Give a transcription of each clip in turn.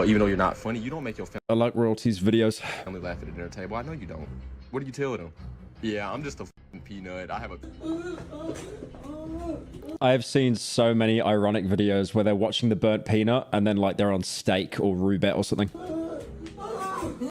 even though you're not funny, you don't make your I like royalties videos. family laugh at the dinner table. I know you don't. What do you tell them? Yeah, I'm just a f***ing peanut. I have a... I have seen so many ironic videos where they're watching the burnt peanut and then like they're on steak or roulette or something.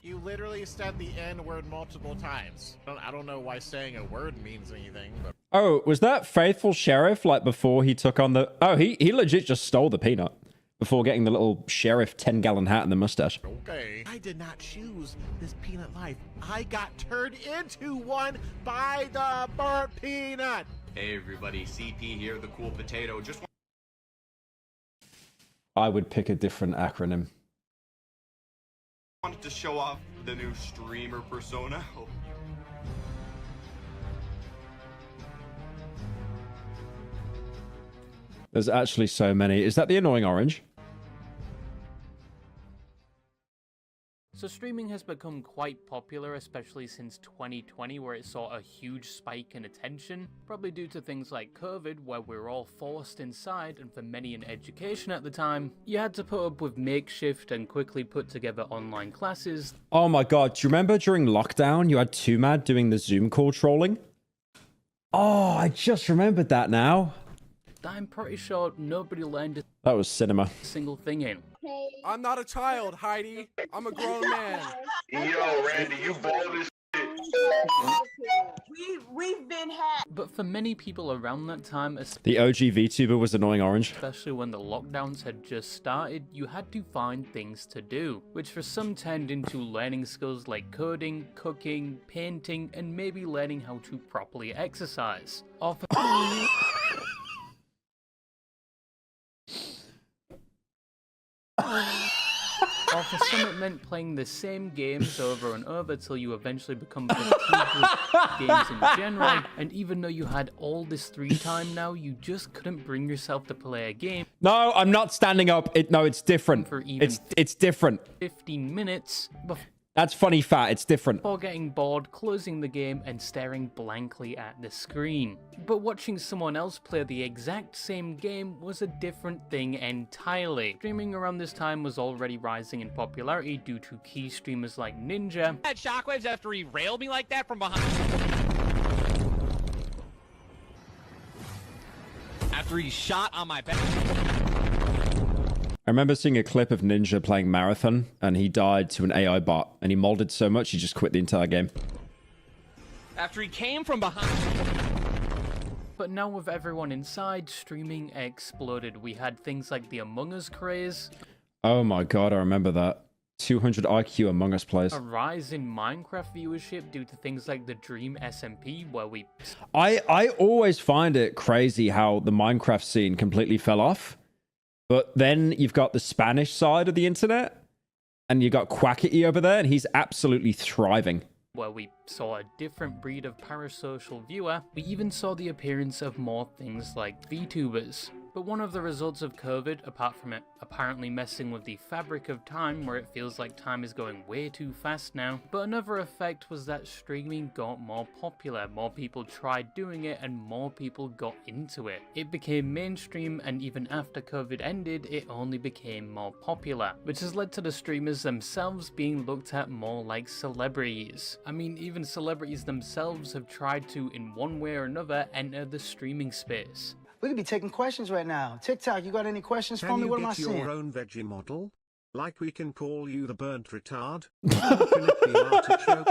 You literally said the N-word multiple times. I don't know why saying a word means anything, but... Oh, was that Faithful Sheriff like before he took on the... Oh, he legit just stole the peanut before getting the little sheriff 10-gallon hat and the mustache. Okay. I did not choose this peanut life. I got turned into one by the burnt peanut. Hey everybody, CP here, the cool potato. Just I would pick a different acronym. wanted to show off the new streamer persona. There's actually so many. Is that the annoying orange? So streaming has become quite popular, especially since 2020, where it saw a huge spike in attention, probably due to things like COVID, where we were all forced inside, and for many in education at the time, you had to put up with makeshift and quickly put together online classes. Oh my god, do you remember during lockdown you had 2Mad doing the Zoom call trolling? Oh, I just remembered that now. I'm pretty sure nobody learned That was cinema. a single thing in. I'm not a child, Heidi. I'm a grown man. Yo, Randy, you bald as shit. We've been hacked. But for many people around that time, The OG VTuber was annoying orange. especially when the lockdowns had just started, you had to find things to do, which for some turned into learning skills like coding, cooking, painting, and maybe learning how to properly exercise. Or for Or for some it meant playing the same games over and over till you eventually become fatigued with games in general, and even though you had all this free time now, you just couldn't bring yourself to play a game No, I'm not standing up. No, it's different. for even It's different. 15 minutes That's funny fat. It's different. before getting bored, closing the game, and staring blankly at the screen. But watching someone else play the exact same game was a different thing entirely. Streaming around this time was already rising in popularity due to key streamers like Ninja. Had shockwaves after he railed me like that from behind. After he shot on my back. I remember seeing a clip of Ninja playing Marathon, and he died to an AI bot, and he molded so much he just quit the entire game. After he came from behind. But now with everyone inside, streaming exploded. We had things like the Among Us craze, Oh my god, I remember that. 200 IQ Among Us players. a rise in Minecraft viewership due to things like the Dream SMP, where we... I always find it crazy how the Minecraft scene completely fell off. But then you've got the Spanish side of the internet, and you got Quackity over there, and he's absolutely thriving. Where we saw a different breed of parasocial viewer. We even saw the appearance of more things like VTubers. But one of the results of COVID, apart from it apparently messing with the fabric of time, where it feels like time is going way too fast now, but another effect was that streaming got more popular. More people tried doing it and more people got into it. It became mainstream, and even after COVID ended, it only became more popular, which has led to the streamers themselves being looked at more like celebrities. I mean, even celebrities themselves have tried to, in one way or another, enter the streaming space. We could be taking questions right now. TikTok, you got any questions for me? What am I saying? Can you get your own veggie model? Like we can call you the burnt retard? Can it be artichoke?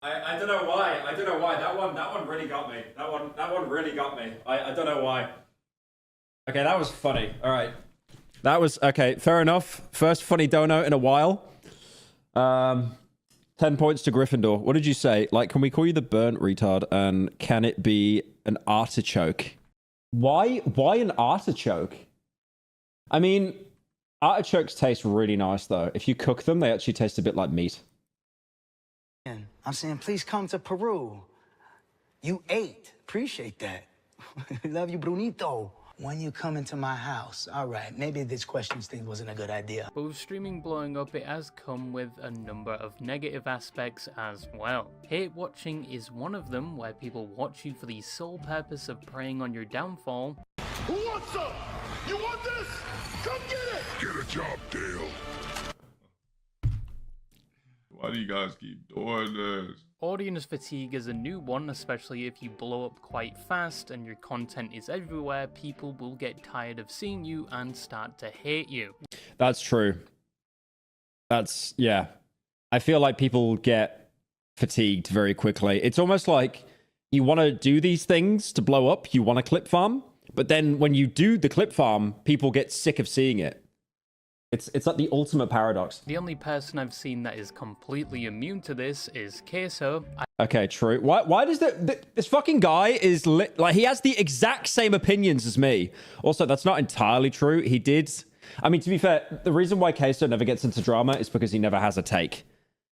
I don't know why. I don't know why. That one really got me. That one really got me. I don't know why. Okay, that was funny. All right. That was okay, fair enough. First funny dono in a while. 10 points to Gryffindor. What did you say? Like, can we call you the burnt retard? And can it be an artichoke? Why an artichoke? I mean, artichokes taste really nice, though. If you cook them, they actually taste a bit like meat. I'm saying, please come to Peru. You ate. Appreciate that. Love you, Brunito. When you come into my house, all right, maybe this questions thing wasn't a good idea. But with streaming blowing up, it has come with a number of negative aspects as well. Hate watching is one of them, where people watch you for the sole purpose of preying on your downfall. Who wants some? You want this? Come get it! Get a job, Dale. Why do you guys keep doing this? Audience fatigue is a new one, especially if you blow up quite fast and your content is everywhere. People will get tired of seeing you and start to hate you. That's true. Yeah. I feel like people get fatigued very quickly. It's almost like you want to do these things to blow up. You want to clip farm. But then when you do the clip farm, people get sick of seeing it. It's like the ultimate paradox. The only person I've seen that is completely immune to this is Queso. Okay, true. Why does this fucking guy is like, he has the exact same opinions as me. Also, that's not entirely true. He did. I mean, to be fair, the reason why Queso never gets into drama is because he never has a take.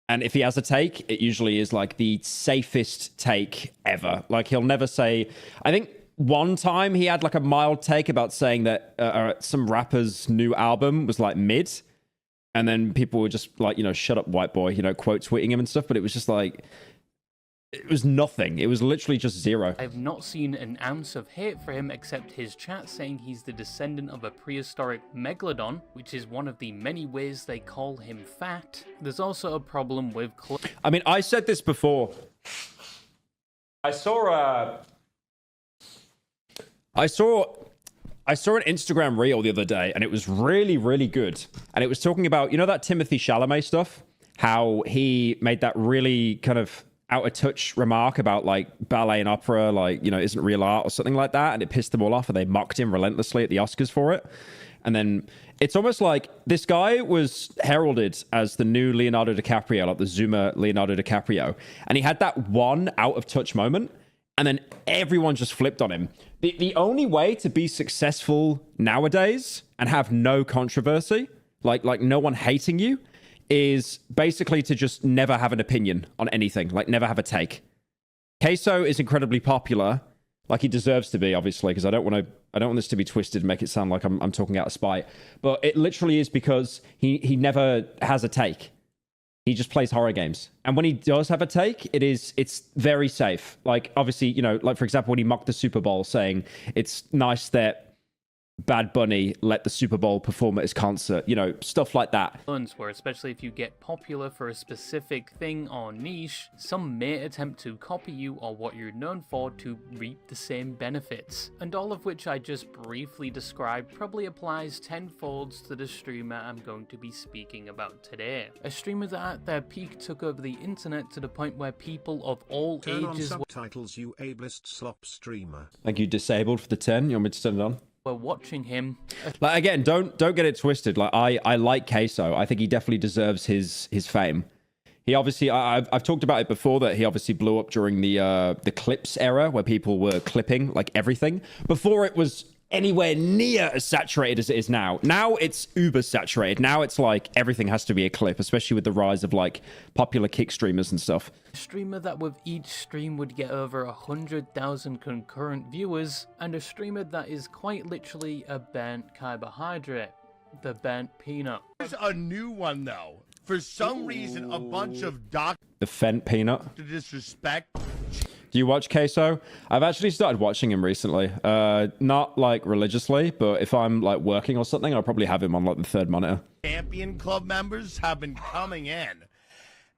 And if he has a take, it usually is like the safest take ever. Like, he'll never say, I think one time he had like a mild take about saying that some rapper's new album was like mid. And then people were just like, shut up, white boy, quote tweeting him and stuff. But it was just like, it was nothing. It was literally just zero. I've not seen an ounce of hate for him except his chat saying he's the descendant of a prehistoric megalodon, which is one of the many ways they call him fat. There's also a problem with... I mean, I said this before. I saw an Instagram reel the other day, and it was really, really good. And it was talking about, that Timothy Chalamet stuff? How he made that really kind of out of touch remark about like ballet and opera, like, isn't real art or something like that. And it pissed them all off, and they mocked him relentlessly at the Oscars for it. And then it's almost like this guy was heralded as the new Leonardo DiCaprio, like the Zoomer Leonardo DiCaprio. And he had that one out of touch moment. And then everyone just flipped on him. The only way to be successful nowadays and have no controversy, like no one hating you, is basically to just never have an opinion on anything, like never have a take. Queso is incredibly popular, like he deserves to be, obviously, because I don't want this to be twisted and make it sound like I'm talking out of spite. But it literally is because he never has a take. He just plays horror games. And when he does have a take, it's very safe. Like, obviously, like, for example, when he mocked the Super Bowl saying it's nice that Bad Bunny let the Super Bowl perform at his concert, stuff like that. Where especially if you get popular for a specific thing or niche, some may attempt to copy you or what you're known for to reap the same benefits. And all of which I just briefly described probably applies tenfold to the streamer I'm going to be speaking about today. A streamer that at their peak took over the internet to the point where people of all Turn ages on subtitles, you ableist slop streamer. Thank you, disabled for the 10. You want me to turn it on? were watching him. Like, again, don't get it twisted. Like, I like Queso. I think he definitely deserves his fame. He obviously, I've talked about it before, that he obviously blew up during the clips era, where people were clipping like everything. Before it was anywhere near as saturated as it is now. Now it's uber saturated. Now it's like everything has to be a clip, especially with the rise of like popular kick streamers and stuff. A streamer that with each stream would get over 100,000 concurrent viewers, and a streamer that is quite literally a burnt carbohydrate, the BurntPeanut. There's a new one though. For some reason, a bunch of The BurntPeanut. to disrespect. Do you watch Queso? I've actually started watching him recently. Not like religiously, but if I'm like working or something, I'll probably have him on like the third monitor. Champion Club members have been coming in.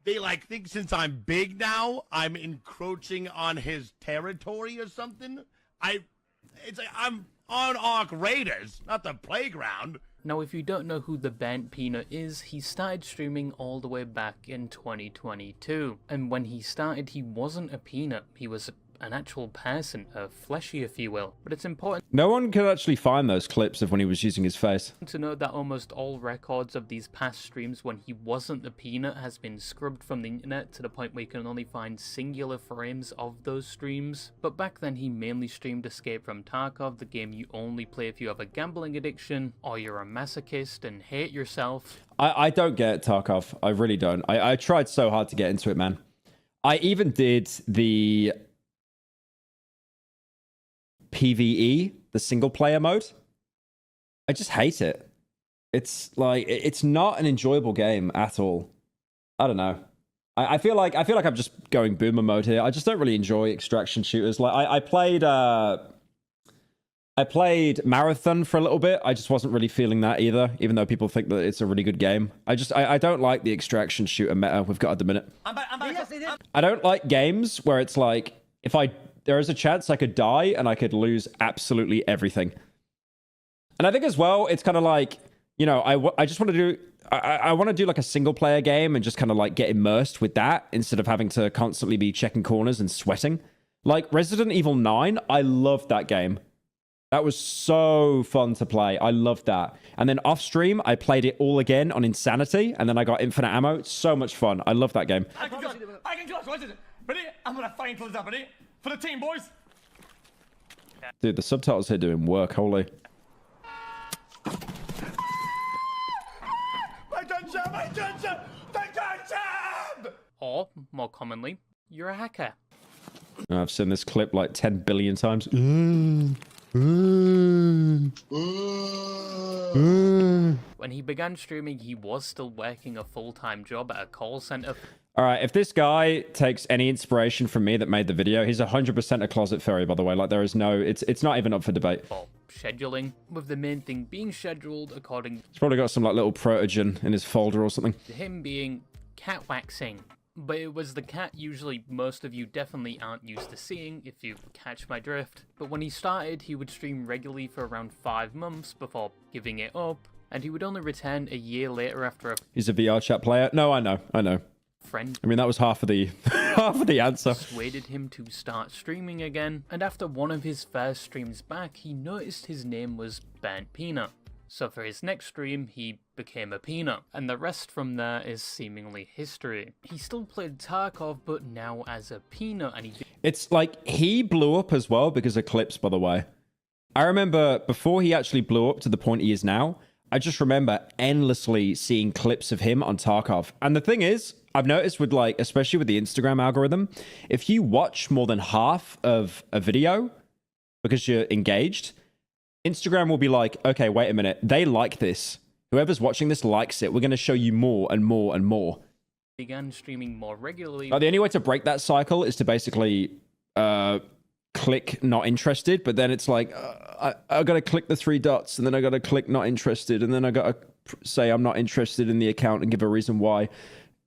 They like think since I'm big now, I'm encroaching on his territory or something. It's like I'm on Ark Raiders, not the playground. Now, if you don't know who the BurntPeanut is, he started streaming all the way back in 2022. And when he started, he wasn't a peanut. He was an actual person, a fleshy, if you will. But it's important No one could actually find those clips of when he was using his face. to note that almost all records of these past streams when he wasn't the peanut has been scrubbed from the internet to the point where you can only find singular frames of those streams. But back then he mainly streamed Escape from Tarkov, the game you only play if you have a gambling addiction or you're a masochist and hate yourself. I don't get Tarkov. I really don't. I tried so hard to get into it, man. I even did the PvE, the single player mode. I just hate it. It's like, it's not an enjoyable game at all. I don't know. I feel like I'm just going boomer mode here. I just don't really enjoy extraction shooters. Like I played Marathon for a little bit. I just wasn't really feeling that either, even though people think that it's a really good game. I don't like the extraction shooter meta we've got at the minute. I don't like games where it's like, there is a chance I could die and I could lose absolutely everything. And I think as well, it's kind of like, you know, I just want to do, I want to do like a single player game and just kind of like get immersed with that instead of having to constantly be checking corners and sweating. Like Resident Evil 9, I loved that game. That was so fun to play. I loved that. And then off stream, I played it all again on Insanity, and then I got infinite ammo. It's so much fun. I love that game. I can close. What is it? Ready? I'm gonna fucking close up. Ready? For the team, boys. Dude, the subtitles here doing work. Holy. My gunshot! My gunshot! My gunshot! Or, more commonly, you're a hacker. I've seen this clip like 10 billion times. When he began streaming, he was still working a full-time job at a call center. All right, if this guy takes any inspiration from me that made the video, he's 100% a closet furry, by the way. Like, there is no... It's not even up for debate. For scheduling, with the main thing being scheduled according He's probably got some, like, little protogen in his folder or something. to him being cat waxing. But it was the cat usually most of you definitely aren't used to seeing, if you catch my drift. But when he started, he would stream regularly for around 5 months before giving it up, and he would only return a year later after a He's a VR chat player. No, I know. friend I mean, that was half of the half of the answer. persuaded him to start streaming again, and after one of his first streams back, he noticed his name was BurntPeanut. So for his next stream, he became a peanut, and the rest from there is seemingly history. He still played Tarkov, but now as a peanut, and It's like he blew up as well because of clips, by the way. I remember before he actually blew up to the point he is now, I just remember endlessly seeing clips of him on Tarkov. And the thing is, I've noticed with like, especially with the Instagram algorithm, if you watch more than half of a video because you're engaged, Instagram will be like, okay, wait a minute. They like this. Whoever's watching this likes it. We're going to show you more and more and more. began streaming more regularly. The only way to break that cycle is to basically click not interested, but then it's like, I got to click the 3 dots, and then I got to click not interested, and then I got to say I'm not interested in the account and give a reason why.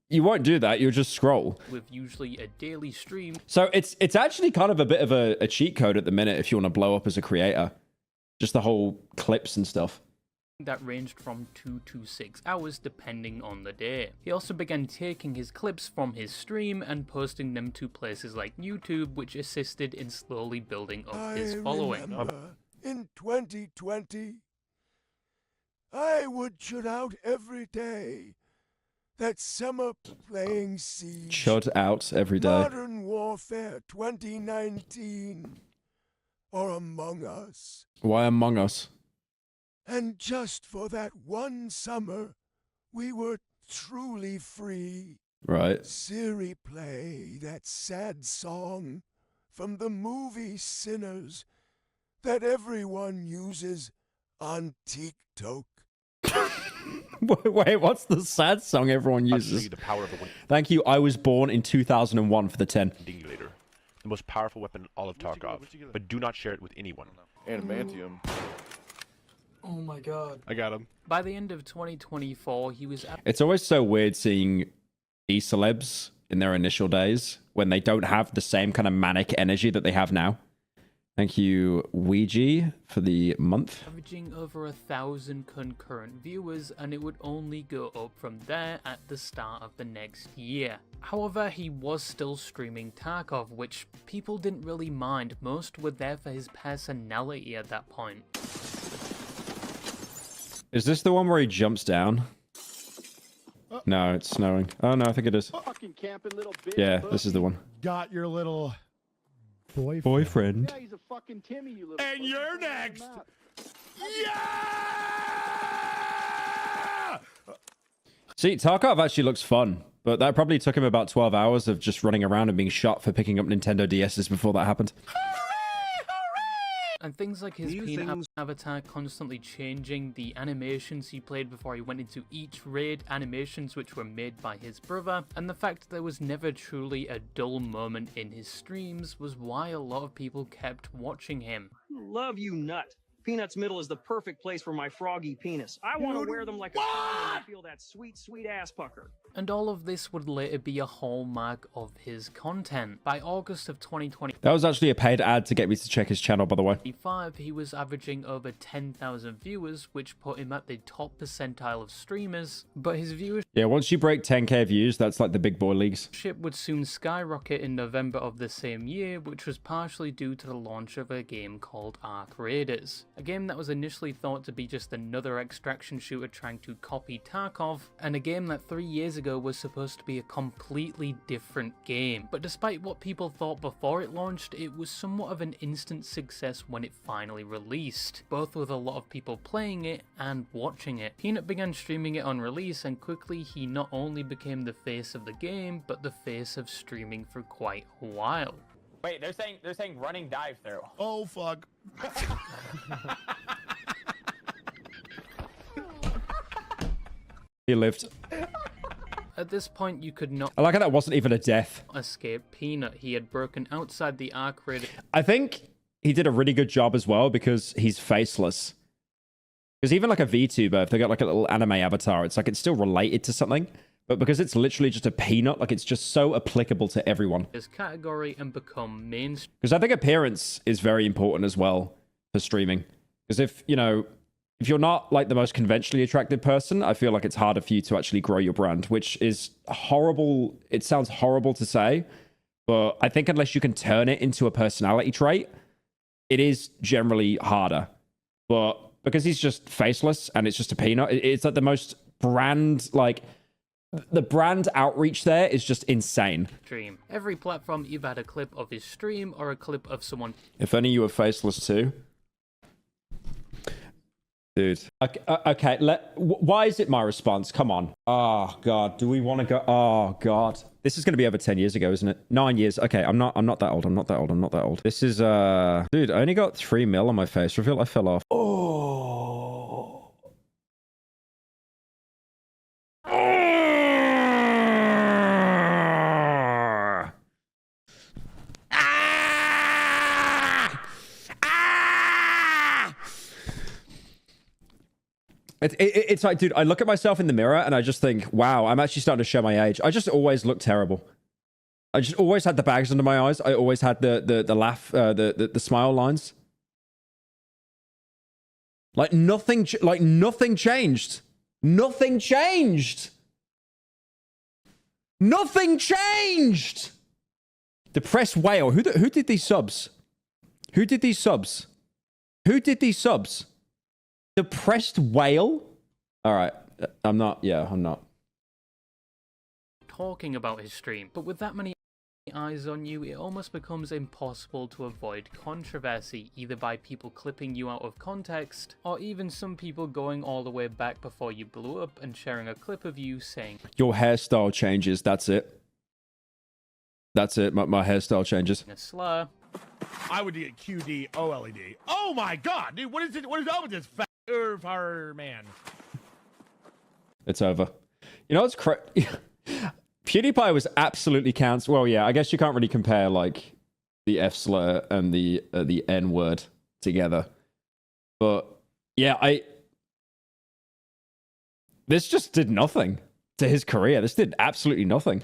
You won't do that. You'll just scroll. With usually a daily stream. So it's actually kind of a bit of a cheat code at the minute if you want to blow up as a creator. Just the whole clips and stuff. That ranged from 2 to 6 hours depending on the day. He also began taking his clips from his stream and posting them to places like YouTube, which assisted in slowly building up his following. In 2020, I would chud out every day. That summer playing Siege. Chud out every day. Modern Warfare 2019. Or Among Us. Why Among Us? And just for that one summer, we were truly free. Right. Siri, play that sad song from the movie Sinners that everyone uses on TikTok. Wait, what's the sad song everyone uses? The power of a Thank you. I was born in 2001 for the 10. Dingulator, the most powerful weapon in all of Tarkov, but do not share it with anyone. Adamantium. Oh my god. I got him. By the end of 2024, he was... It's always so weird seeing e-celebs in their initial days when they don't have the same kind of manic energy that they have now. Thank you, Ouija, for the month. Averaging over 1,000 concurrent viewers, and it would only go up from there at the start of the next year. However, he was still streaming Tarkov, which people didn't really mind. Most were there for his personality at that point. Is this the one where he jumps down? No, it's snowing. Oh no, I think it is. Yeah, this is the one. Got your little Boyfriend. Yeah, he's a fucking Timmy, you little. And you're next. Yeah! See, Tarkov actually looks fun, but that probably took him about 12 hours of just running around and being shot for picking up Nintendo DSs before that happened. And things like his New Peanut things. avatar constantly changing, the animations he played before he went into each raid, animations which were made by his brother, and the fact there was never truly a dull moment in his streams was why a lot of people kept watching him. Love you, nut. Peanut's middle is the perfect place for my froggy penis. I want to wear them like a condom and feel that sweet, sweet ass pucker. And all of this would later be a hallmark of his content. By August of 2020, That was actually a paid ad to get me to check his channel, by the way. he was averaging over 10,000 viewers, which put him at the top percentile of streamers, but his viewership Yeah, once you break 10k views, that's like the big boy leagues. would soon skyrocket in November of the same year, which was partially due to the launch of a game called Ark Raiders. A game that was initially thought to be just another extraction shooter trying to copy Tarkov, and a game that 3 years ago was supposed to be a completely different game. But despite what people thought before it launched, it was somewhat of an instant success when it finally released, both with a lot of people playing it and watching it. Peanut began streaming it on release, and quickly he not only became the face of the game, but the face of streaming for quite a while. Wait, they're saying running dive through. Oh fuck. He lived. At this point, you could not I like how that wasn't even a death. escape Peanut. He had broken outside the Ark Raiders. I think he did a really good job as well because he's faceless. Because even like a VTuber, if they got like a little anime avatar, it's like it's still related to something. But because it's literally just a peanut, like it's just so applicable to everyone. This category and become mainstream. Because I think appearance is very important as well for streaming. Because if, you know, if you're not like the most conventionally attractive person, I feel like it's harder for you to actually grow your brand, which is horrible. It sounds horrible to say, but I think unless you can turn it into a personality trait, it is generally harder. But because he's just faceless and it's just a peanut, it's like the most brand, like the brand outreach there is just insane. Every platform either had a clip of his stream or a clip of someone. If only you were faceless too. Dude. Okay, why is it my response? Come on. Oh, God. Do we want to go? Oh, God. This is going to be over 10 years ago, isn't it? 9 years. Okay, I'm not that old. I'm not that old. This is, Dude, I only got 3 mil on my face reveal. I fell off. Oh. It's like, dude, I look at myself in the mirror and I just think, wow, I'm actually starting to show my age. I just always look terrible. I just always had the bags under my eyes. I always had the laugh, the smile lines. Like nothing changed. Nothing changed. Nothing changed. Depressed whale. Who did these subs? Depressed whale? All right. I'm not. Talking about his stream, but with that many eyes on you, it almost becomes impossible to avoid controversy, either by people clipping you out of context, or even some people going all the way back before you blew up and sharing a clip of you saying, your hairstyle changes. That's it. My hairstyle changes. A slur. I would get QD OLED. Oh my god, dude, what is it? What is up with this fat man? It's over. You know what's PewDiePie was absolutely cancelled. Well, yeah, I guess you can't really compare like the F slur and the N word together. But yeah, this just did nothing to his career. This did absolutely nothing.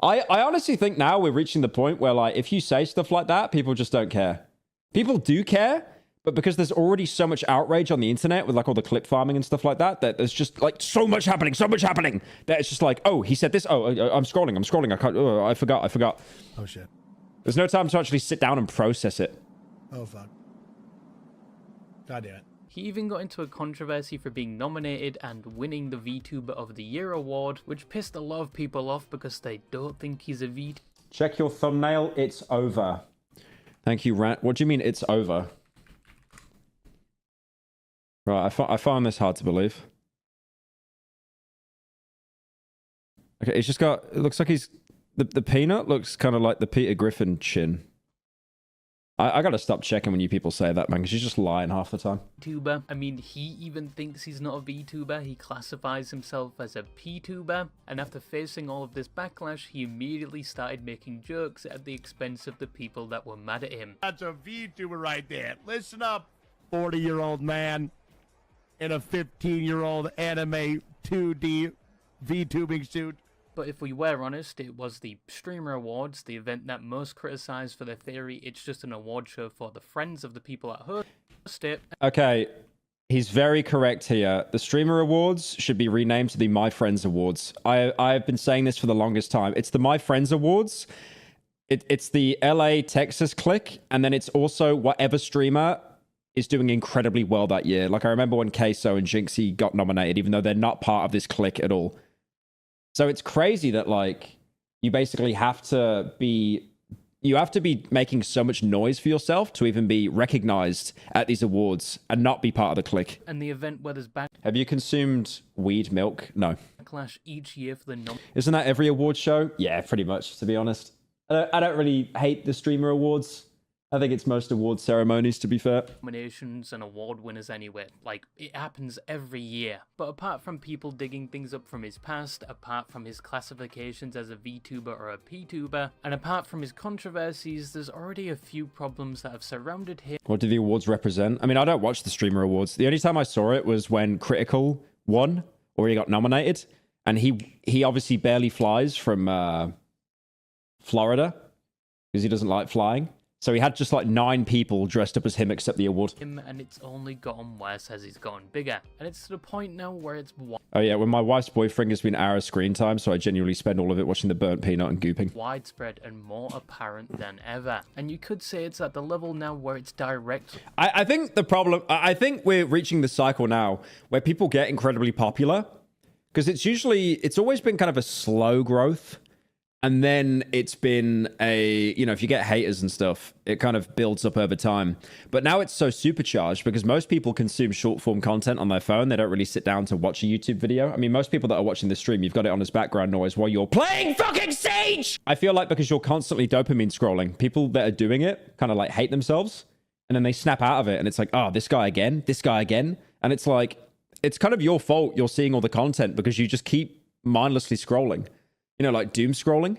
I honestly think now we're reaching the point where like if you say stuff like that, people just don't care. People do care, but because there's already so much outrage on the internet with like all the clip farming and stuff like that, that there's just like so much happening, that it's just like, oh, he said this. Oh, I'm scrolling. I can't. Oh, I forgot. Oh shit. There's no time to actually sit down and process it. Oh fuck. God damn it. He even got into a controversy for being nominated and winning the VTuber of the Year award, which pissed a lot of people off because they don't think he's a VTuber. Check your thumbnail. It's over. Thank you, Rant. What do you mean it's over? Right, I found this hard to believe. Okay, it's just got... It looks like he's... The peanut looks kind of like the Peter Griffin chin. I gotta stop checking when you people say that, man, because you're just lying half the time. VTuber. I mean, he even thinks he's not a VTuber. He classifies himself as a P-tuber, and after facing all of this backlash, he immediately started making jokes at the expense of the people that were mad at him. That's a VTuber right there. Listen up, 40-year-old man in a 15-year-old anime 2D VTubing suit. But if we were honest, it was the Streamer Awards, the event that most criticised for their theory it's just an award show for the friends of the people that host it. Okay, he's very correct here. The Streamer Awards should be renamed to the My Friends Awards. I've been saying this for the longest time. It's the My Friends Awards. It's the LA Texas clique, and then it's also whatever streamer is doing incredibly well that year. Like I remember when Queso and Jinxie got nominated, even though they're not part of this clique at all. So it's crazy that like you basically have to be making so much noise for yourself to even be recognized at these awards and not be part of the clique. And the event where there's Have you consumed weed milk? No. backlash each year for the Isn't that every award show? Yeah, pretty much, to be honest. I don't really hate the Streamer Awards. I think it's most award ceremonies, to be fair. nominations and award winners anyway. Like, it happens every year. But apart from people digging things up from his past, apart from his classifications as a VTuber or a P-tuber, and apart from his controversies, there's already a few problems that have surrounded him. What do the awards represent? I mean, I don't watch the Streamer Awards. The only time I saw it was when Critical won, or he got nominated, and he obviously barely flies from Florida, because he doesn't like flying. So he had just like 9 people dressed up as him accept the award. And it's only gotten worse as he's gotten bigger. And it's to the point now where it's Oh yeah, when my wife's boyfriend gives me an hour of screen time, so I genuinely spend all of it watching the Burnt Peanut and gooping. widespread and more apparent than ever. And you could say it's at the level now where it's direct. I think the problem, I think we're reaching the cycle now where people get incredibly popular, because it's always been kind of a slow growth. And then it's been if you get haters and stuff, it kind of builds up over time. But now it's so supercharged because most people consume short form content on their phone. They don't really sit down to watch a YouTube video. I mean, most people that are watching this stream, you've got it on as background noise while you're playing fucking Siege! I feel like because you're constantly dopamine scrolling, people that are doing it kind of like hate themselves. And then they snap out of it. And it's like, oh, this guy again. And it's like, it's kind of your fault you're seeing all the content because you just keep mindlessly scrolling. You know, like doom scrolling,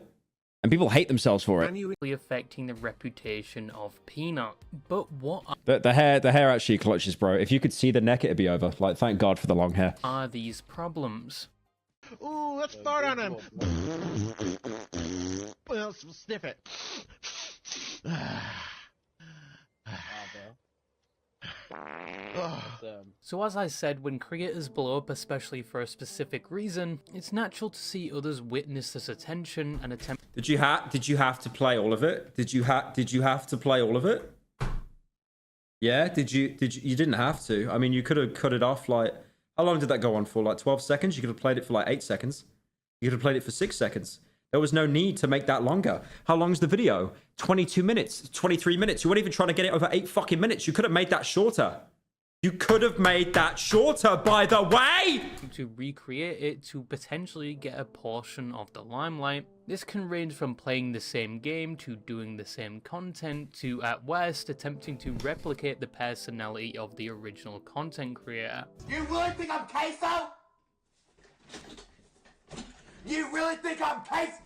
and people hate themselves for it. Affecting the reputation of Peanut. But what The hair actually clutches, bro. If you could see the neck, it'd be over. Like, thank God for the long hair. are these problems? Ooh, let's start on him. Well, sniff it. So as I said, when creators blow up, especially for a specific reason, it's natural to see others witness this attention and attempt. Did you have to play all of it? Did you have to play all of it? Yeah, you didn't have to. I mean, you could have cut it off like, how long did that go on for? Like 12 seconds? You could have played it for like 8 seconds. You could have played it for 6 seconds. There was no need to make that longer. How long's the video? 22 minutes, 23 minutes. You weren't even trying to get it over 8 fucking minutes. You could have made that shorter. You could have made that shorter, by the way! To recreate it to potentially get a portion of the limelight. This can range from playing the same game to doing the same content to, at worst, attempting to replicate the personality of the original content creator. You really think I'm Queso? You really think I'm Queso?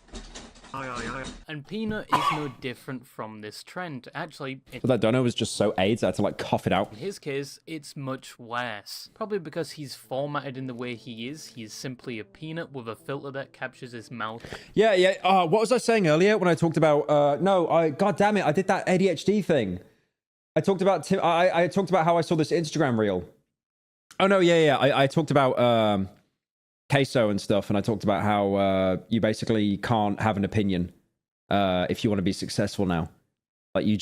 And Peanut is no different from this trend. Actually, But that dono was just so AIDS, I had to like cough it out. in his case, it's much worse. Probably because he's formatted in the way he is. He's simply a peanut with a filter that captures his mouth. Yeah. What was I saying earlier when I talked about? God damn it! I did that ADHD thing. I talked about I talked about how I saw this Instagram reel. Oh no, yeah. I talked about Queso and stuff, and I talked about how you basically can't have an opinion if you want to be successful now. Like you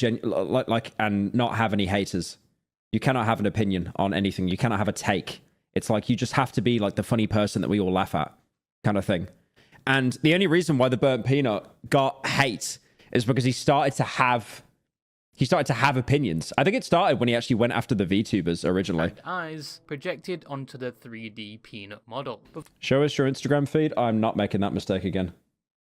and not have any haters. You cannot have an opinion on anything. You cannot have a take. It's like you just have to be like the funny person that we all laugh at, kind of thing. And the only reason why the Burnt Peanut got hate is because he started to have opinions. I think it started when he actually went after the VTubers originally. And eyes projected onto the 3D peanut model. Show us your Instagram feed. I'm not making that mistake again.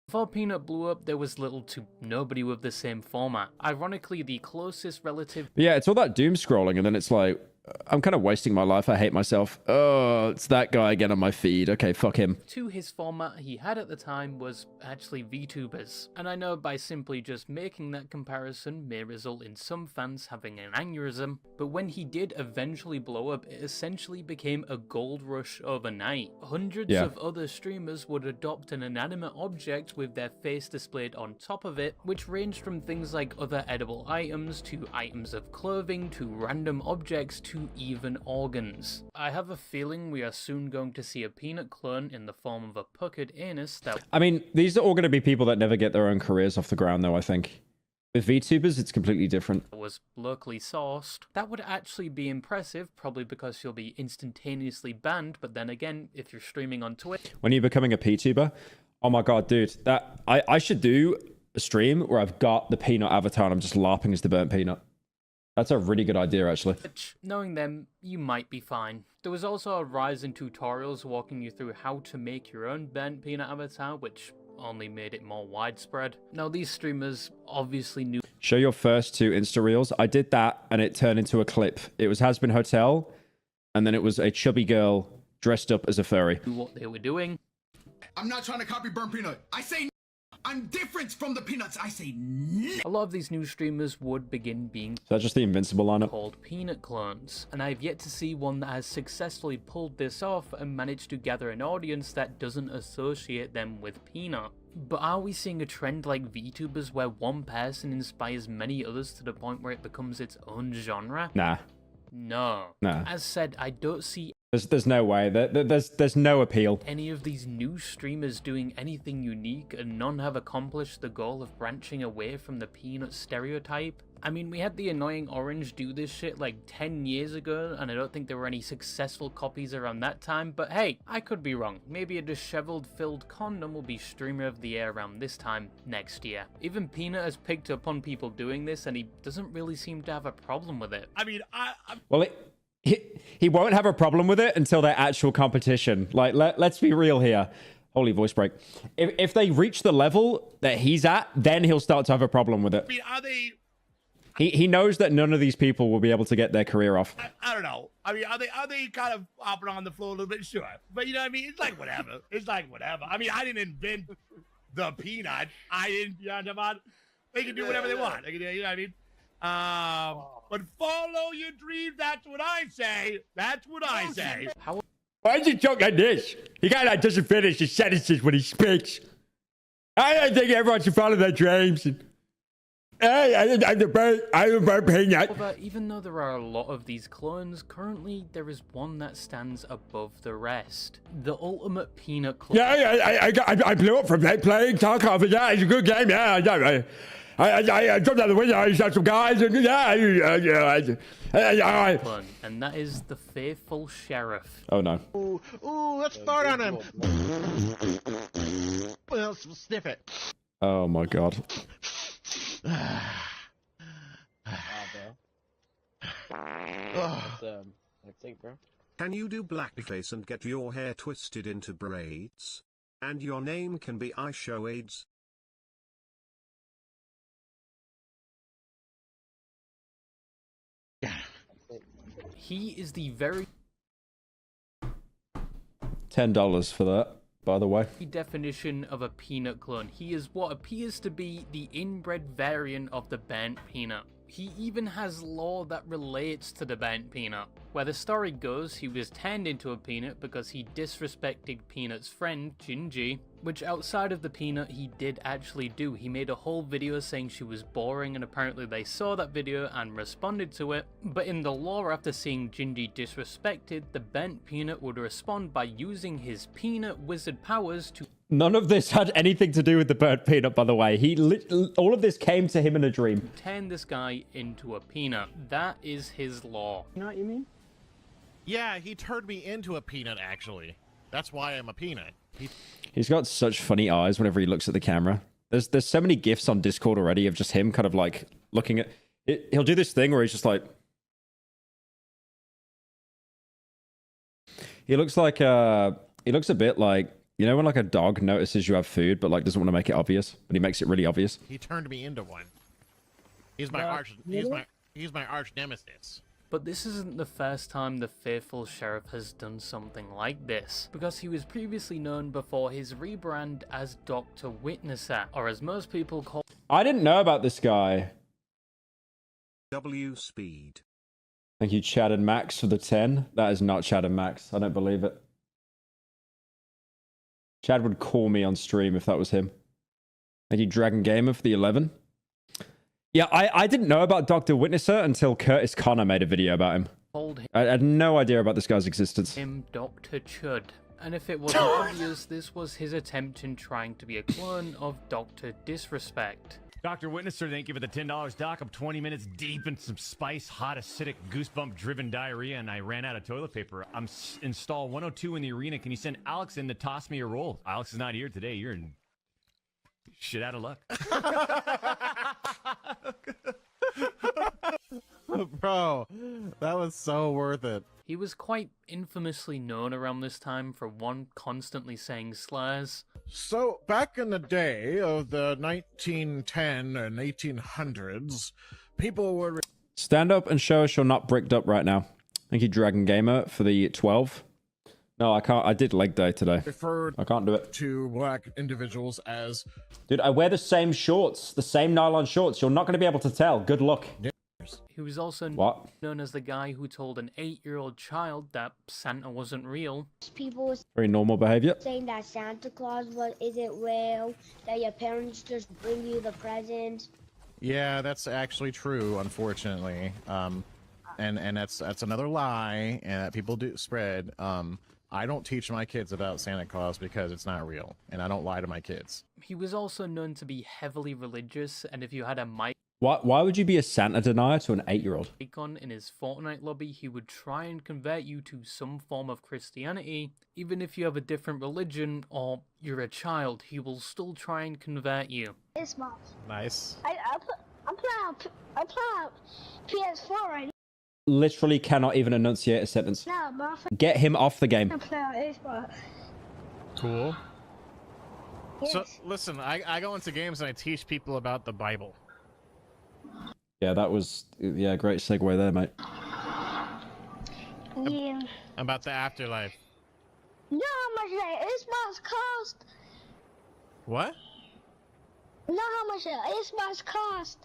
Before Peanut blew up, there was little to nobody with the same format. Ironically, the closest relative... But yeah, it's all that doom scrolling, and then it's like, I'm kind of wasting my life. I hate myself. Oh, it's that guy again on my feed. Okay, fuck him. To his format he had at the time was actually VTubers. And I know by simply just making that comparison may result in some fans having an aneurysm, but when he did eventually blow up, it essentially became a gold rush overnight. Hundreds of other streamers would adopt an inanimate object with their face displayed on top of it, which ranged from things like other edible items, to items of clothing, to random objects, to even organs. I have a feeling we are soon going to see a Peanut clone in the form of a puckered anus that... I mean, these are all going to be people that never get their own careers off the ground, though, I think. With VTubers, it's completely different. ...was locally sourced. That would actually be impressive, probably because you'll be instantaneously banned, but then again, if you're streaming on Twitch... When you're becoming a PTuber, oh my god, dude, that I should do a stream where I've got the Peanut avatar and I'm just LARPing as the BurntPeanut. That's a really good idea, actually. Knowing them, you might be fine. There was also a rise in tutorials walking you through how to make your own BurntPeanut avatar, which only made it more widespread. Now, these streamers obviously knew... Show your first 2 Insta Reels. I did that, and it turned into a clip. It was Has Been Hotel, and then it was a chubby girl dressed up as a furry. ...what they were doing. I'm not trying to copy BurntPeanut. I say I'm different from the peanuts. I say a lot of these new streamers would begin being... Is that just the Invincible lineup? ...called Peanut clones, and I've yet to see one that has successfully pulled this off and managed to gather an audience that doesn't associate them with Peanut. But are we seeing a trend like VTubers where one person inspires many others to the point where it becomes its own genre? Nah. No. Nah. As said, I don't see... There's no way. There's no appeal. ...any of these new streamers doing anything unique, and none have accomplished the goal of branching away from the Peanut stereotype. I mean, we had the annoying Orange do this shit like 10 years ago, and I don't think there were any successful copies around that time, but hey, I could be wrong. Maybe a disheveled filled condom will be streamer of the year around this time next year. Even Peanut has picked up on people doing this, and he doesn't really seem to have a problem with it. I mean, Well, he won't have a problem with it until their actual competition. Like, let's be real here. Holy voice break. If they reach the level that he's at, then he'll start to have a problem with it. I mean, are they... He knows that none of these people will be able to get their career off. I don't know. I mean, are they kind of hopping on the floor a little bit? Sure. But you know what I mean? It's like whatever. It's like whatever. I mean, I didn't invent the peanut. I didn't, you know what I mean? They can do whatever they want. They can, you know what I mean? But follow your dreams. That's what I say. That's what I say. Why does he talk like this? He kind of doesn't finish his sentences when he speaks. I don't think everyone should follow their dreams. Hey, I'm the BurntPeanut. But even though there are a lot of these clones, currently there is one that stands above the rest. The ultimate Peanut clone. Yeah, I blew up from playing Tarkov. Yeah, it's a good game. Yeah, I jumped out the window. I shot some guys, and and that is the faithful sheriff. Oh no! Ooh, let's start on him. Well, sniff it. Oh my god! Can you do blackface and get your hair twisted into braids? And your name can be I Show AIDS. He is the very $10 for that, by the way. definition of a Peanut clone. He is what appears to be the inbred variant of the BurntPeanut. He even has lore that relates to the BurntPeanut, where the story goes he was turned into a peanut because he disrespected Peanut's friend, Gingy, which outside of the Peanut he did actually do. He made a whole video saying she was boring, and apparently they saw that video and responded to it, but in the lore after seeing Gingy disrespected, the BurntPeanut would respond by using his peanut wizard powers to... None of this had anything to do with the BurntPeanut, by the way. All of this came to him in a dream. Turn this guy into a peanut. That is his law. You know what you mean? Yeah, he turned me into a peanut, actually. That's why I'm a peanut. He's got such funny eyes whenever he looks at the camera. There's so many GIFs on Discord already of just him kind of like looking at... He'll do this thing where he's just like... He looks like... He looks a bit like You know when like a dog notices you have food, but like doesn't want to make it obvious, but he makes it really obvious. He turned me into one. He's my arch nemesis. But this isn't the first time the faithful sheriff has done something like this, because he was previously known before his rebrand as Dr. Witnesser, or as most people call. I didn't know about this guy. W speed. Thank you, Chad and Max, for the 10. That is not Chad and Max. I don't believe it. Chad would call me on stream if that was him. Thank you, Dragon Gamer, for the 11. Yeah, I didn't know about Dr. Witnesser until Curtis Connor made a video about him. I had no idea about this guy's existence. Him Dr. Chud. And if it wasn't obvious, this was his attempt in trying to be a clone of Dr. Disrespect. Dr. Witnesser, thank you for the $10, Doc. I'm 20 minutes deep in some spice, hot, acidic, goosebump-driven diarrhea, and I ran out of toilet paper. I'm install 102 in the arena. Can you send Alex in to toss me a roll? Alex is not here today. You're in shit out of luck. Bro, that was so worth it. He was quite infamously known around this time for one, constantly saying slurs. So, back in the day of the 1910 and 1800s, people were... Stand up and show us you're not bricked up right now. Thank you, Dragon Gamer, for the 12. No, I can't. I did leg day today. I can't do it. To black individuals as... Dude, I wear the same shorts, the same nylon shorts. You're not going to be able to tell. Good luck. He was also known as the guy who told an 8-year-old child that Santa wasn't real. People Very normal behavior. saying that Santa Claus isn't real, that your parents just bring you the presents. Yeah, that's actually true, unfortunately. And that's another lie, and that people do spread. I don't teach my kids about Santa Claus because it's not real, and I don't lie to my kids. He was also known to be heavily religious, and if you had a mic Why would you be a Santa denier to an 8-year-old? icon in his Fortnite lobby, he would try and convert you to some form of Christianity. Even if you have a different religion or you're a child, he will still try and convert you. It's smart. Nice. I'm playing PS4 right now. Literally cannot even enunciate a sentence. No, my Get him off the game. I'm playing Xbox. Cool. Yes. So, listen, I go into games and I teach people about the Bible. Yeah, that was... Yeah, great segue there, mate. Yeah. About the afterlife. You know how much that Xbox cost? What? You know how much that Xbox cost?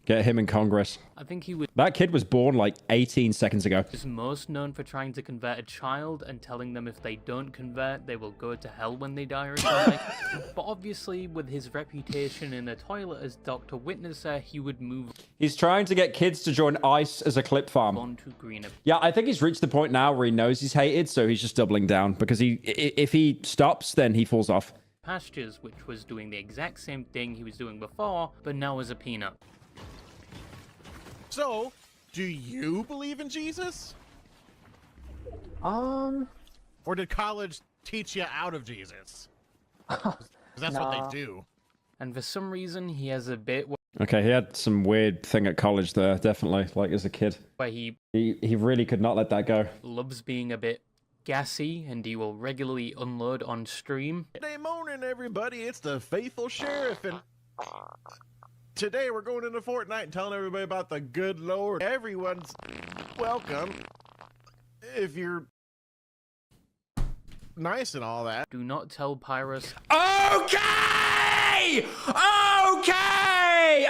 Get him in Congress. I think he was That kid was born like 18 seconds ago. most known for trying to convert a child and telling them if they don't convert, they will go to hell when they die or something. But obviously, with his reputation in the toilet as Dr. Witnesser, he would move He's trying to get kids to join ICE as a clip farm. on to greener Yeah, I think he's reached the point now where he knows he's hated, so he's just doubling down. Because if he stops, then he falls off. pastures, which was doing the exact same thing he was doing before, but now as a peanut. So, do you believe in Jesus? Or did college teach you out of Jesus? 'Cause that's what they do. And for some reason, he has a bit Okay, he had some weird thing at college there, definitely, like as a kid. where he really could not let that go. loves being a bit gassy, and he will regularly unload on stream. Good morning, everybody. It's the faithful sheriff, and today we're going into Fortnite and telling everybody about the good Lord. Everyone's welcome if you're nice and all that. Do not tell Pyros. Okay! Okay!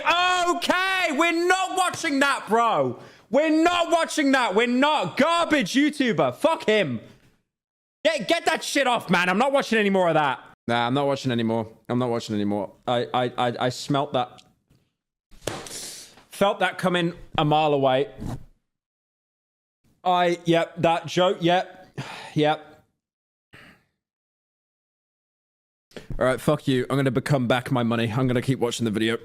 Okay! We're not watching that, bro! We're not watching that! We're not! Garbage YouTuber! Fuck him! Get that shit off, man! I'm not watching any more of that! Nah, I'm not watching anymore. I'm not watching anymore. I smelt that. Felt that coming a mile away. Yep, that joke, yep. Alright, fuck you. I'm gonna become back my money. I'm gonna keep watching the video.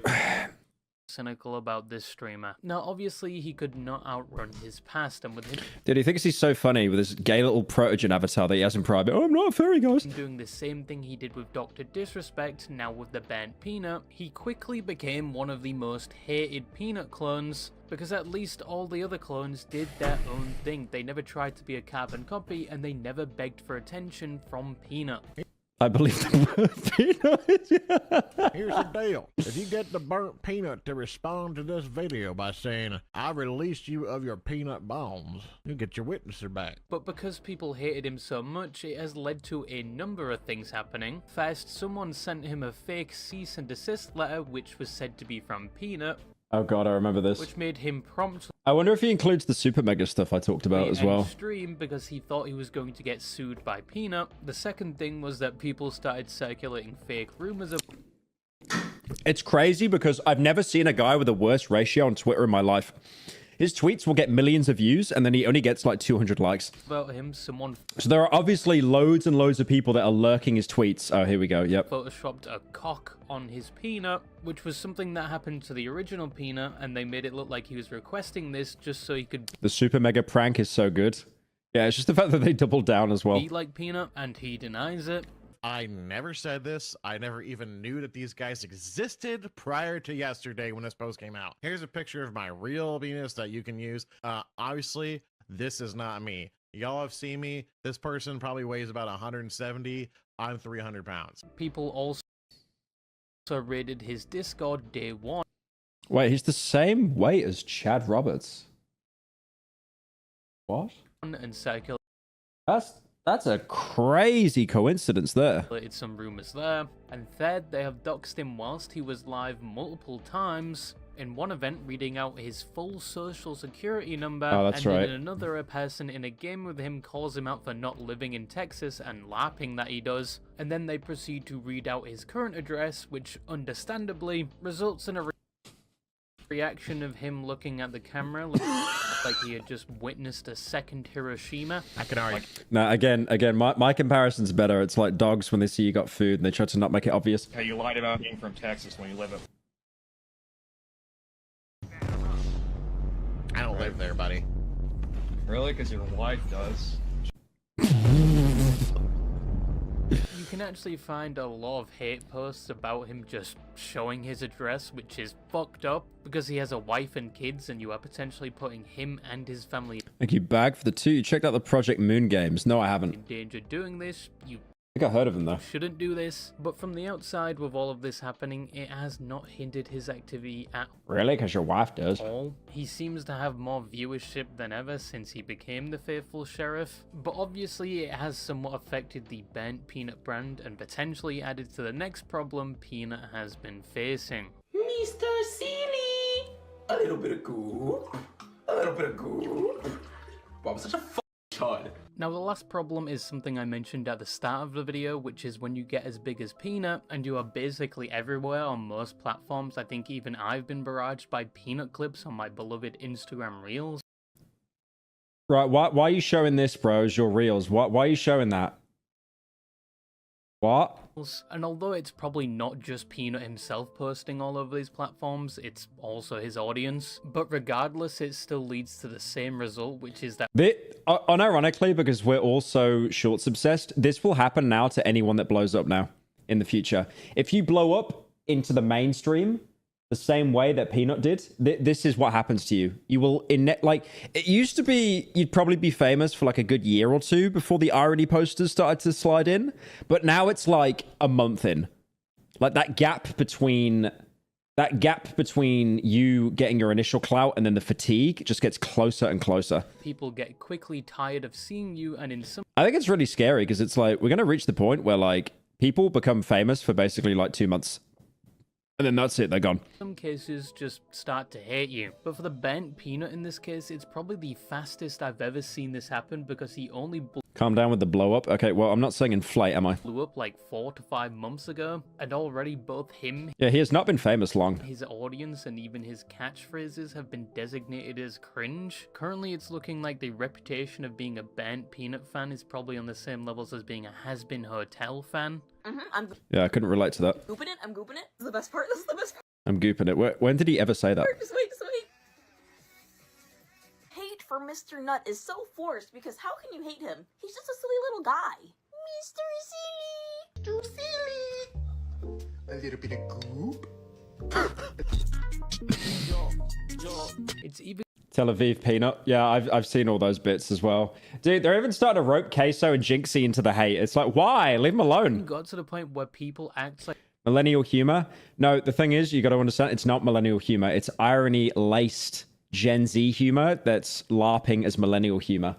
Cynical about this streamer. Now, obviously, he could not outrun his past, and with him Dude, he thinks he's so funny with his gay little protogen avatar that he has in private. Oh, I'm not a fairy, guys. doing the same thing he did with Dr. Disrespect, now with the BurntPeanut, he quickly became one of the most hated Peanut clones, because at least all the other clones did their own thing. They never tried to be a carbon copy, and they never begged for attention from Peanut. I believe the burnt peanut. Here's the deal. If you get the burnt peanut to respond to this video by saying, I released you of your peanut bones, you get your witnesser back. But because people hated him so much, it has led to a number of things happening. First, someone sent him a fake cease and desist letter, which was said to be from Peanut. Oh god, I remember this. Which made him promptly... I wonder if he includes the super mega stuff I talked about as well. Stream because he thought he was going to get sued by Peanut. The second thing was that people started circulating fake rumors of... It's crazy because I've never seen a guy with a worse ratio on Twitter in my life. His tweets will get millions of views, and then he only gets like 200 likes. About him, someone... So there are obviously loads and loads of people that are lurking his tweets. Oh, here we go, yep. Photoshopped a cock on his Peanut, which was something that happened to the original Peanut, and they made it look like he was requesting this just so he could... The super mega prank is so good. Yeah, it's just the fact that they doubled down as well. Be like Peanut, and he denies it. I never said this. I never even knew that these guys existed prior to yesterday when this post came out. Here's a picture of my real penis that you can use. Obviously, this is not me. Y'all have seen me. This person probably weighs about 170. I'm 300 pounds. People also raided his Discord day one. Wait, he's the same weight as Chad Roberts. What? And circulated That's a crazy coincidence there. Some rumors there. And third, they have doxed him whilst he was live multiple times. In one event, reading out his full social security number. Oh, that's right. And in another, a person in a game with him calls him out for not living in Texas and lapping that he does. And then they proceed to read out his current address, which understandably results in a reaction of him looking at the camera like he had just witnessed a second Hiroshima. I can argue. No, again, my comparison's better. It's like dogs when they see you got food and they try to not make it obvious. Hey, you lied about being from Texas when you live at... I don't live there, buddy. Really? Because your wife does. You can actually find a lot of hate posts about him just showing his address, which is fucked up because he has a wife and kids and you are potentially putting him and his family Thank you, Bag, for the 2. You checked out the Project Moon games. No, I haven't. in danger doing this. You I think I heard of him though. shouldn't do this, but from the outside with all of this happening, it has not hindered his activity at Really? Because your wife does. all. He seems to have more viewership than ever since he became the faithful sheriff, but obviously it has somewhat affected the Burnt Peanut brand and potentially added to the next problem Peanut has been facing. Mr. Silly! A little bit of goop. A little bit of goop. Wow, I'm such a chud. Now the last problem is something I mentioned at the start of the video, which is when you get as big as Peanut and you are basically everywhere on most platforms. I think even I've been barraged by Peanut clips on my beloved Instagram Reels. Right, why are you showing this, bro, as your reels? Why are you showing that? What? And although it's probably not just Peanut himself posting all over these platforms, it's also his audience. But regardless, it still leads to the same result, which is that... Unironically, because we're also shorts obsessed, this will happen now to anyone that blows up now in the future. If you blow up into the mainstream the same way that Peanut did, this is what happens to you. You will, like, it used to be, you'd probably be famous for like a good year or 2 before the irony posters started to slide in. But now it's like a month in. Like that gap between you getting your initial clout and then the fatigue just gets closer and closer. People get quickly tired of seeing you, and in some... I think it's really scary because it's like, we're going to reach the point where like people become famous for basically like 2 months. And then that's it, they're gone. Some cases just start to hate you. But for the Burnt Peanut in this case, it's probably the fastest I've ever seen this happen because he only Calm down with the blow up. Okay, well, I'm not saying inflate, am I? blew up like 4 to 5 months ago, and already both him, Yeah, he has not been famous long. his audience, and even his catchphrases have been designated as cringe. Currently, it's looking like the reputation of being a Burnt Peanut fan is probably on the same levels as being a Has-Been Hotel fan. Yeah, I couldn't relate to that. Gooping it? I'm gooping it. This is the best part. This is the best part. I'm gooping it. When did he ever say that? Just wait, just wait. Hate for Mr. Nut is so forced because how can you hate him? He's just a silly little guy. Mr. Silly. Too silly. A little bit of goop. It's even Tel Aviv Peanut. Yeah, I've seen all those bits as well. Dude, they're even starting to rope Queso and Jinxie into the hate. It's like, why? Leave them alone. Got to the point where people act like Millennial humor? No, the thing is, you got to understand, it's not millennial humor. It's irony-laced Gen Z humor that's LARPing as millennial humor.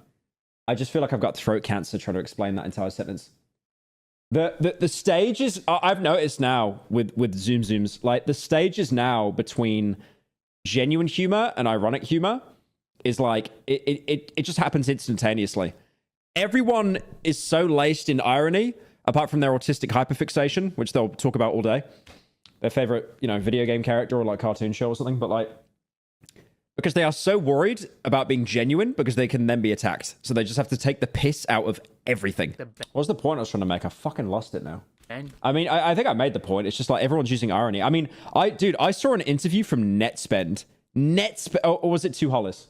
I just feel like I've got throat cancer trying to explain that entire sentence. The stages, I've noticed now with Zooms, like the stages now between genuine humor and ironic humor is like, it just happens instantaneously. Everyone is so laced in irony, apart from their autistic hyperfixation, which they'll talk about all day. Their favorite, video game character or like cartoon show or something, but like, because they are so worried about being genuine because they can then be attacked. So they just have to take the piss out of everything. What was the point I was trying to make? I fucking lost it now. I mean, I think I made the point. It's just like everyone's using irony. I mean, I saw an interview from Netspend. Or was it 2 Hollis?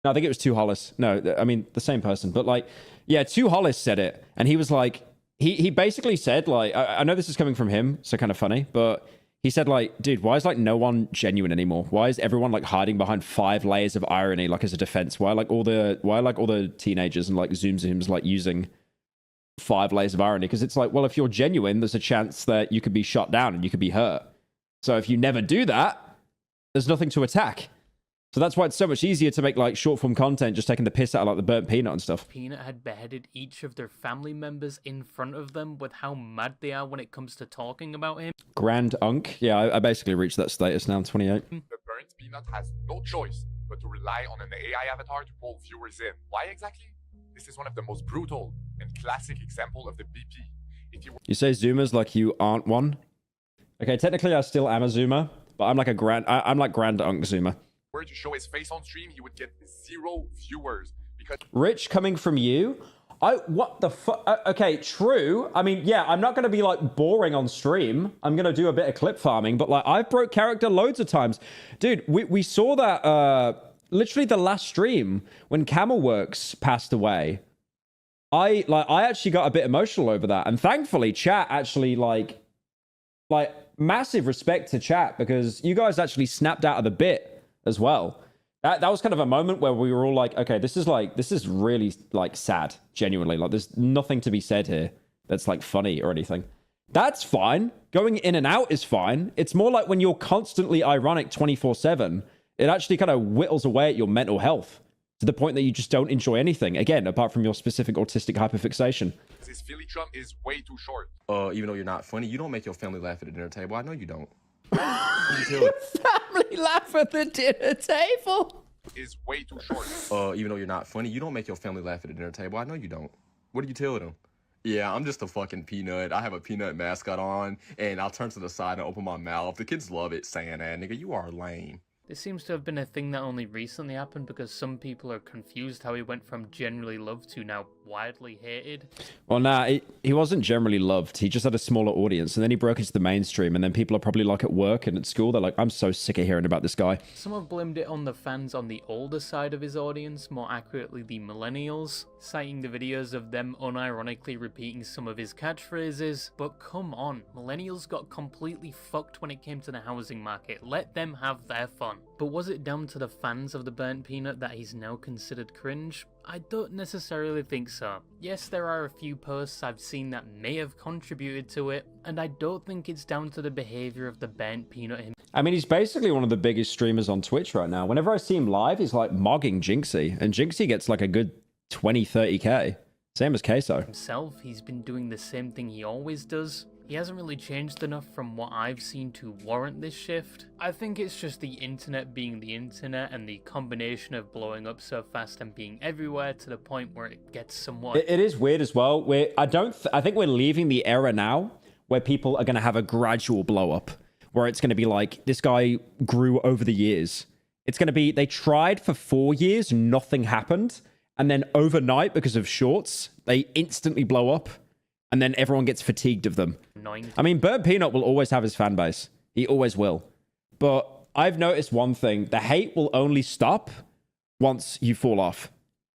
No, I think it was 2 Hollis. No, I mean, the same person. But like, yeah, 2 Hollis said it. And he was like, he basically said like, I know this is coming from him, so kind of funny, but he said like, dude, why is like no one genuine anymore? Why is everyone like hiding behind 5 layers of irony like as a defense? Why all the teenagers and like Zooms like using 5 layers of irony? Because it's like, well, if you're genuine, there's a chance that you could be shot down and you could be hurt. So if you never do that, there's nothing to attack. So that's why it's so much easier to make like short form content, just taking the piss out of like the burnt peanut and stuff. Peanut had beheaded each of their family members in front of them with how mad they are when it comes to talking about him. Grand Unk. Yeah, I basically reached that status now. I'm 28. The burnt peanut has no choice but to rely on an AI avatar to pull viewers in. Why exactly? This is one of the most brutal and classic example of the BP. If you say Zoomers like you aren't one. Okay, technically I still am a Zoomer, but I'm like I'm like Grand Unk Zoomer. Were to show his face on stream, he would get 0 viewers because Rich coming from you. What the fuck? Okay, true. I mean, yeah, I'm not going to be like boring on stream. I'm going to do a bit of clip farming, but like I've broke character loads of times. Dude, we saw that literally the last stream when Camelworks passed away. I actually got a bit emotional over that. And thankfully chat actually like massive respect to chat because you guys actually snapped out of the bit as well. That was kind of a moment where we were all like, okay, this is really like sad, genuinely. Like there's nothing to be said here that's like funny or anything. That's fine. Going in and out is fine. It's more like when you're constantly ironic 24/7, it actually kind of whittles away at your mental health to the point that you just don't enjoy anything, again, apart from your specific autistic hyperfixation. his Philly drum is way too short. Even though you're not funny, you don't make your family laugh at the dinner table. I know you don't. Your family laugh at the dinner table is way too short. Even though you're not funny, you don't make your family laugh at the dinner table. I know you don't. What do you tell them? Yeah, I'm just a fucking peanut. I have a peanut mascot on, and I'll turn to the side and open my mouth. The kids love it, saying that, nigga, you are lame. This seems to have been a thing that only recently happened because some people are confused how he went from generally loved to now widely hated. Well, nah, he wasn't generally loved. He just had a smaller audience, and then he broke into the mainstream, and then people are probably like at work and at school, they're like, I'm so sick of hearing about this guy. Some have blamed it on the fans on the older side of his audience, more accurately the millennials, citing the videos of them unironically repeating some of his catchphrases. But come on, millennials got completely fucked when it came to the housing market. Let them have their fun. But was it down to the fans of the Burnt Peanut that he's now considered cringe? I don't necessarily think so. Yes, there are a few posts I've seen that may have contributed to it, and I don't think it's down to the behavior of the Burnt Peanut himself. I mean, he's basically one of the biggest streamers on Twitch right now. Whenever I see him live, he's like mogging Jinxie, and Jinxie gets like a good 20, 30k. Same as Queso. Himself, he's been doing the same thing he always does. He hasn't really changed enough from what I've seen to warrant this shift. I think it's just the internet being the internet and the combination of blowing up so fast and being everywhere to the point where it gets somewhat... It is weird as well. I think we're leaving the era now where people are going to have a gradual blow up, where it's going to be like, this guy grew over the years. It's going to be, they tried for 4 years, nothing happened. And then overnight, because of shorts, they instantly blow up. And then everyone gets fatigued of them. I mean, BurntPeanut will always have his fan base. He always will. But I've noticed one thing. The hate will only stop once you fall off.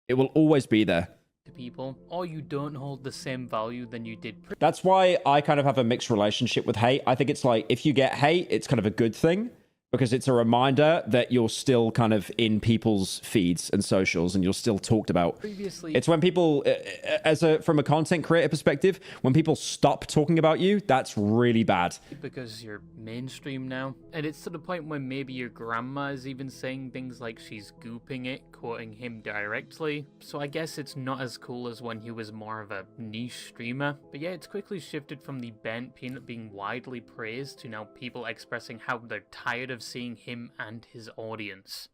It will always be there. To people, or you don't hold the same value than you did. That's why I kind of have a mixed relationship with hate. I think it's like, if you get hate, it's kind of a good thing. because it's a reminder that you're still kind of in people's feeds and socials and you're still talked about. Previously, it's when people, from a content creator perspective, when people stop talking about you, that's really bad. Because you're mainstream now. And it's to the point where maybe your grandma is even saying things like she's gooping it, quoting him directly. So I guess it's not as cool as when he was more of a niche streamer. But yeah, it's quickly shifted from the BurntPeanut being widely praised to now people expressing how they're tired of seeing him and his audience.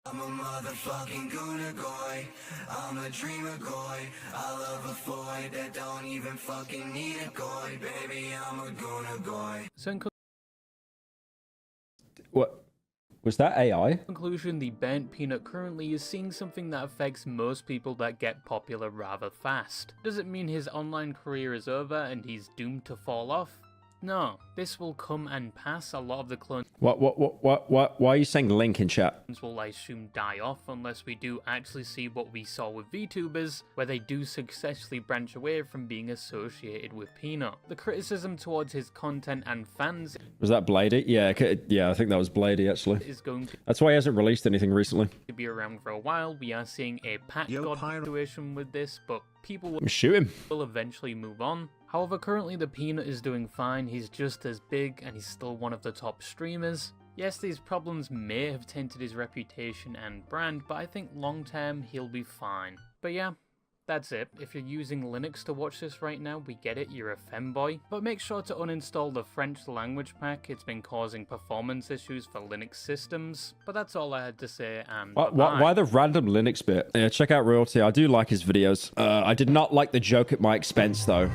I'm a motherfucking gooner goy. I'm a dreamer goy. I love a boy that don't even fucking need a goy. Baby, I'm a gooner goy. So in what was that AI? conclusion, the BurntPeanut currently is seeing something that affects most people that get popular rather fast. Does it mean his online career is over and he's doomed to fall off? No, this will come and pass. A lot of the clones Why are you saying link in chat? will, I assume, die off unless we do actually see what we saw with VTubers, where they do successfully branch away from being associated with Peanut. The criticism towards his content and fans Was that Bladey? Yeah, I think that was Bladey actually. is going to That's why he hasn't released anything recently. be around for a while. We are seeing a pack god situation with this, but people will Shoot him. eventually move on. However, currently the Peanut is doing fine. He's just as big and he's still one of the top streamers. Yes, these problems may have tainted his reputation and brand, but I think long term he'll be fine. But yeah, that's it. If you're using Linux to watch this right now, we get it, you're a femboy. But make sure to uninstall the French language pack. It's been causing performance issues for Linux systems. But that's all I had to say, and Why the random Linux bit? Yeah, check out Royalty. I do like his videos. I did not like the joke at my expense though.